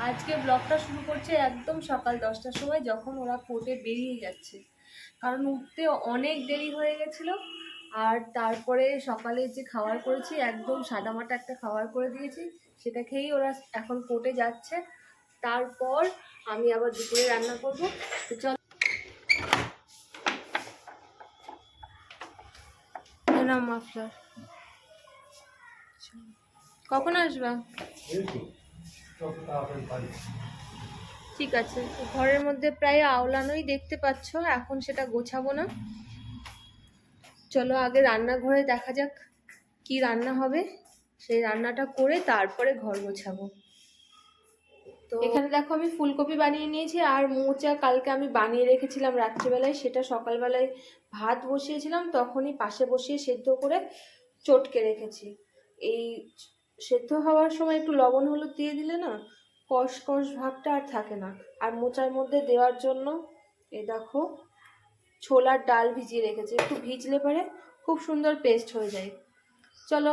আজকে ব্লগটা শুরু করছে একদম সকাল 10টার সময়, যখন ওরা কোর্টে বেরিয়ে যাচ্ছে। কারণ উঠতে অনেক দেরি হয়ে গেছিলো। আর তারপরে সকালে যে খাবার করেছি একদম সাদামাটা একটা খাবার করে দিয়েছি, সেটা খেয়েই ওরা এখন কোর্টে যাচ্ছে। তারপর আমি আবার দুপুরে রান্না করবো। তো চল না মাফলার, কখন আসবা? ঠিক আছে, ঘরের মধ্যে প্রায় আওলানোই দেখতে পাচ্ছ, এখন সেটা গোছাবো না। চলো আগে রান্নাঘরে দেখা যাক কি রান্না হবে, সেই রান্নাটা করে তারপরে ঘর গোছাবো। তো এখানে দেখো আমি ফুলকপি বানিয়ে নিয়েছি, আর মোচা কালকে আমি বানিয়ে রেখেছিলাম রাত্রিবেলায়, সেটা সকালবেলায় ভাত বসিয়েছিলাম তখনই পাশে বসিয়ে সেদ্ধ করে চটকে রেখেছি। এই সেদ্ধ হওয়ার সময় একটু লবণ হলুদ দিয়ে দিলে না কষ কষ ভাবটা আর থাকে না। আর মোচার মধ্যে দেওয়ার জন্য এই দেখো ছোলার ডাল ভিজিয়ে রেখেছি, একটু ভিজলে পরে খুব সুন্দর পেস্ট হয়ে যায়। চলো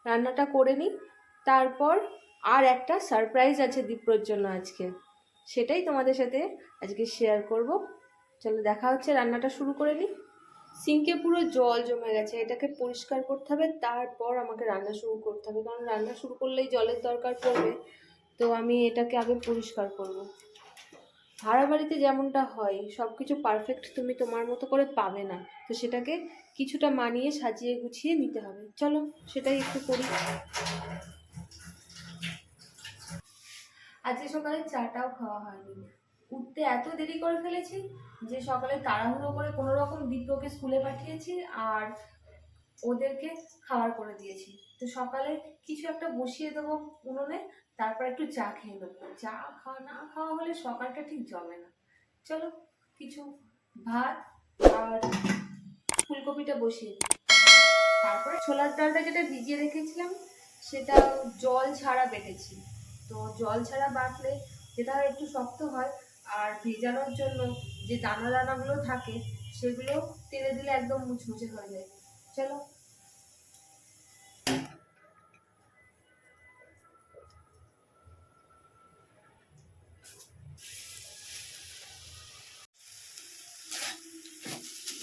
রান্নাটা করে নিই, তারপর আর একটা সারপ্রাইজ আছে দীপ্রর জন্য আজকে, সেটাই তোমাদের সাথে আজকে শেয়ার করব। চলো দেখা হচ্ছে, রান্নাটা শুরু করে নিই। সিঙ্কে পুরো জল জমে গেছে, এটাকে পরিষ্কার করতে হবে, তারপর আমাকে রান্না শুরু করতে হবে, কারণ রান্না শুরু করলেই জলের দরকার পড়বে। তো আমি এটাকে আগে পরিষ্কার করব। ভাড়া বাড়িতে যেমনটা হয় সব কিছু পারফেক্ট তুমি তোমার মতো করে পাবে না, তো সেটাকে কিছুটা মানিয়ে সাজিয়ে গুছিয়ে নিতে হবে। চলো সেটাই একটু করি। আজকে সকালে চাটাও খাওয়া হয়নি, উঠতে এত দেরি করে ফেলেছি যে সকালে তাড়াহুড়ো করে কোনো রকম দীপ্রকে স্কুলে পাঠিয়েছি আর ওদেরকে খাবার করে দিয়েছি। তো সকালে কিছু একটা বসিয়ে দেবো উনুনে, তারপর একটু চা খেয়ে নেবো। চা খাওয়া না খাওয়া হলে সকালটা ঠিক জমে না। চলো কিছু ভাত আর ফুলকপিটা বসিয়ে দিই। তারপরে ছোলার ডালটা যেটা ভিজিয়ে রেখেছিলাম সেটা জল ছাড়া বেটেছি। তো জল ছাড়া বাটলে যেটা একটু শক্ত হয়, আর ভেজানোর জন্য যে দানা দানাগুলো থাকে সেগুলো তেলে দিলে একদম মুচমুচে হয়ে যায়। চলো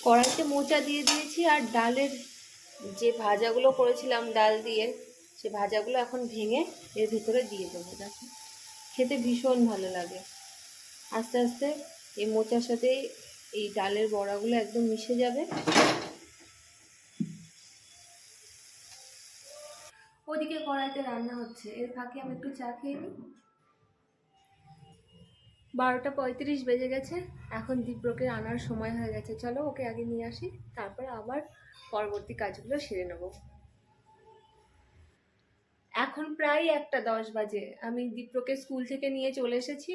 কড়াইতে মোচা দিয়ে দিয়েছি, আর ডালের যে ভাজাগুলো করেছিলাম ডাল দিয়ে, সে ভাজাগুলো এখন ভেঙে এর ভিতরে দিয়ে দেবো। দেখো খেতে ভীষণ ভালো লাগে। আস্তে আস্তে এই মোচার সাথে এই ডালের বড়াগুলো একদম মিশে যাবে। ওদিকে কড়াইতে রান্না হচ্ছে, এর ফাঁকে আমি একটু চা খেয়ে নিই। 12টা 35 বেজে গেছে, এখন দীপ্রকে আনার সময় হয়ে গেছে। চলো ওকে আগে নিয়ে আসি, তারপর আবার পরবর্তী কাজগুলো সেরে নেবো। এখন প্রায় 1টা 10 বাজে, আমি দীপ্রকে স্কুল থেকে নিয়ে চলে এসেছি।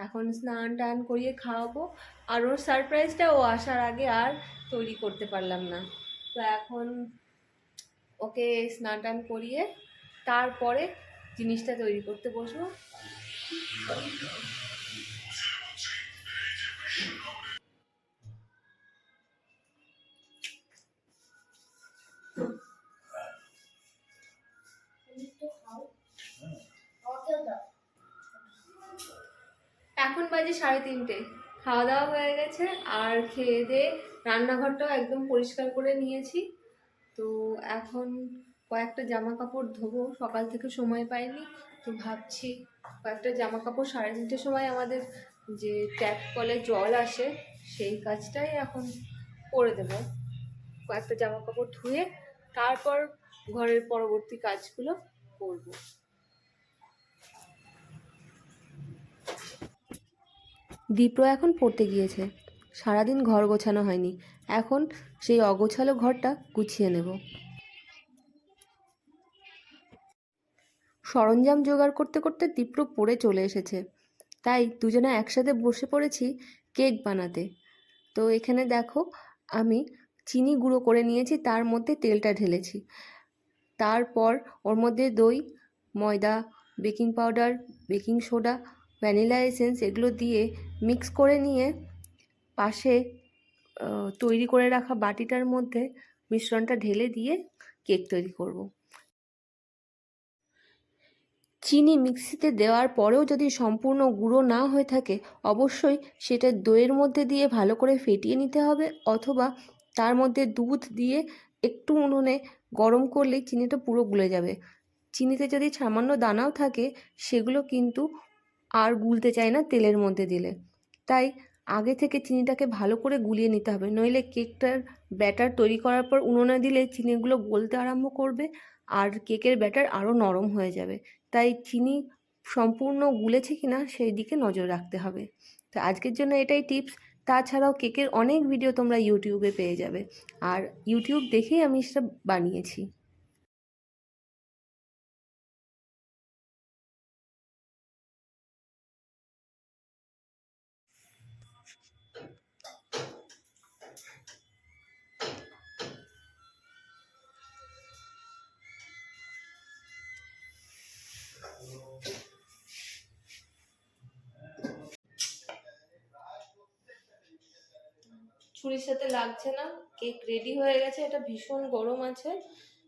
এখন স্নান টান করিয়ে খাওয়াবো, আর ওর সারপ্রাইজটা ও আসার আগে আর তৈরি করতে পারলাম না। তো এখন ওকে স্নান টান করিয়ে তারপরে জিনিসটা তৈরি করতে বসবো। এখন বাজে 3:30, খাওয়া দাওয়া হয়ে গেছে, আর খেয়ে দিয়ে রান্নাঘরটাও একদম পরিষ্কার করে নিয়েছি। তো এখন কয়েকটা জামা কাপড় ধোবো, সকাল থেকে সময় পাইনি। তো ভাবছি কয়েকটা জামা কাপড় 3:30টার সময় আমাদের যে ট্যাপ কলে জল আসে সেই কাজটাই এখন করে দেবো। কয়েকটা জামা কাপড় ধুয়ে তারপর ঘরের পরবর্তী কাজগুলো করব। দীপ্র এখন পড়তে গিয়েছে, সারাদিন ঘর গোছানো হয়নি, এখন সেই অগোছালো ঘরটা গুছিয়ে নেব। সরঞ্জাম জোগাড় করতে করতে দীপ্র পড়ে চলে এসেছে, তাই দুজনে একসাথে বসে পড়েছি কেক বানাতে। তো এখানে দেখো আমি চিনি গুঁড়ো করে নিয়েছি, তার মধ্যে তেলটা ঢেলেছি, তারপর ওর মধ্যে দই, ময়দা, baking powder, baking soda, vanilla essence এগুলো দিয়ে মিক্স করে নিয়ে পাশে তৈরি করে রাখা বাটিটার মধ্যে মিশ্রণটা ঢেলে দিয়ে কেক তৈরি করব। চিনি মিক্সিতে দেওয়ার পরেও যদি সম্পূর্ণ গুঁড়ো না হয়ে থাকে, অবশ্যই সেটা দইয়ের মধ্যে দিয়ে ভালো করে ফেটিয়ে নিতে হবে, অথবা তার মধ্যে দুধ দিয়ে একটু উনুনে গরম করলেই চিনিটা পুরো গুলে যাবে। চিনিতে যদি সামান্য দানাও থাকে, সেগুলো কিন্তু আর গুলতে চায় না তেলের মধ্যে দিলে। তাই আগে থেকে চিনিটাকে ভালো করে গুলিয়ে নিতে হবে, নইলে কেকটার ব্যাটার তৈরি করার পর উনুনে দিলে চিনিগুলো গলতে আরম্ভ করবে আর কেকের ব্যাটার আরও নরম হয়ে যাবে। তাই চিনি সম্পূর্ণ গুলেছে কিনা সেই দিকে নজর রাখতে হবে। তো আজকের জন্য এটাই টিপস। তাছাড়াও কেকের অনেক ভিডিও তোমরা ইউটিউবে পেয়ে যাবে, আর ইউটিউব দেখেই আমি সেটা বানিয়েছি। ছুরির সাথে লাগছে না, কেক রেডি হয়ে গেছে। এটা ভীষণ গরম আছে,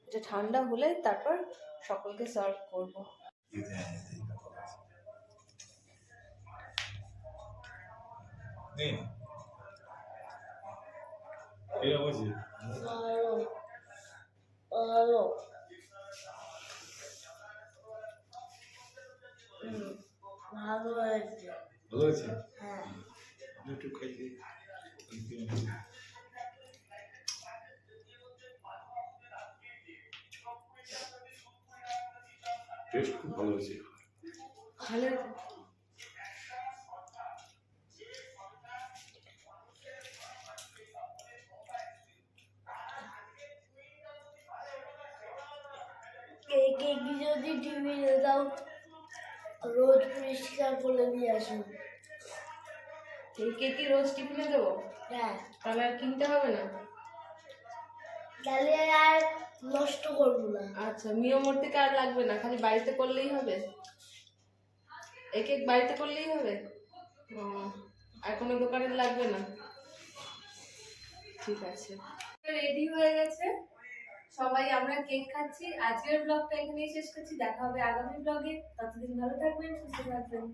এটা ঠান্ডা হলে তারপর সকলকে সার্ভ করব। ভালো হয়েছে। ভালো হয়েছে? হ্যাঁ। একটু খাই দিই। টেস্ট খুব ভালো হয়েছে। ভালো হয়েছে। কেক যদি টিফিনে দাও, রোজ পরিষ্কার করে দিয়ে আসো। এই কেক রোজ টিফিনে দেবো? হ্যাঁ। তাহলে আর কিনতে হবে না? তাহলে আর নষ্ট করবো না। আচ্ছা, নিয়মমূর্তিকে আর লাগবে না, খালি বাড়িতে করলেই হবে? এই কেক বাড়িতে করলেই হবে? আর কোনো দোকানে লাগবে না? ঠিক আছে, রেডি হয়ে গেছে সবাই, আমরা কেক খাচ্ছি। আজকের ব্লগটা এখানেই শেষ করছি, দেখা হবে আগামী ব্লগে। ততদিন ভালো থাকবেন, সুস্থ থাকবেন।